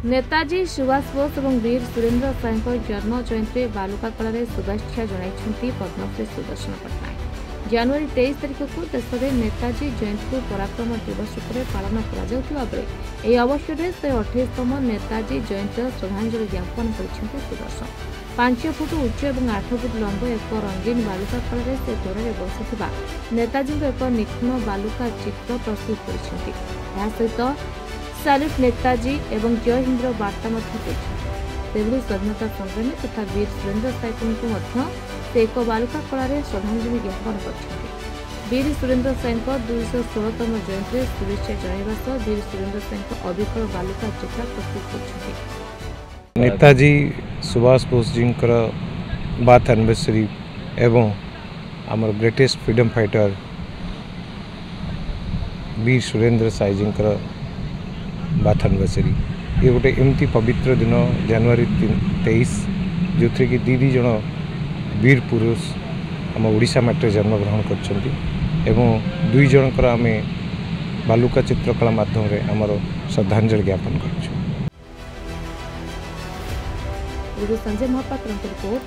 नेताजी सुभाष बोस और वीर सुरेंद्र साय जन्म जयंती बालुका कला शुभेच्छा जन पद्मश्री सुदर्शन पट्टनायक। जनवरी 23 तारिख को देश में नेताजी जयंती को पराक्रम दिवस रूप में पालन कर अवसर में 128तम नेताजी जयंती श्रद्धांजलि ज्ञापन कर सुदर्शन 5 फुट उच्च और 8 फुट लंब एक रंगीन बालुका कला से तोड़े बसुवा नेताजी एक निखुण बालुका चित्र प्रस्तुत कर सहित सैल्यूट नेताजी एवं जय हिंद वार्ता देते स्वाधीनता संग्रामी तथा वीर सुरेंद्र साय को एक बालुका कला श्रद्धांजलि ज्ञापन कर वीर सुरेंद्र साय 216तम जयंती शुभेच्छा जन वीर सुरेंद्र साय अविकल बालुका चित्र प्रस्तुत कर नेताजी सुभाष बोस जी बार्थ एनिवर्सरी एवं आमर ग्रेटेस्ट फ्रीडम फाइटर वीर सुरेंद्र साय जी बार्थ एनिवर्सरी ये गोटे एमती पवित्र दिन जनवरी 23 जो थी कि दीदी जन वीर पुरुष आम ओडिशा माटी जन्म ग्रहण कर दुई जनकर आम बालुका चित्रकला माध्यम आमर श्रद्धांजलि ज्ञापन कर संजय महापात्र रिपोर्ट।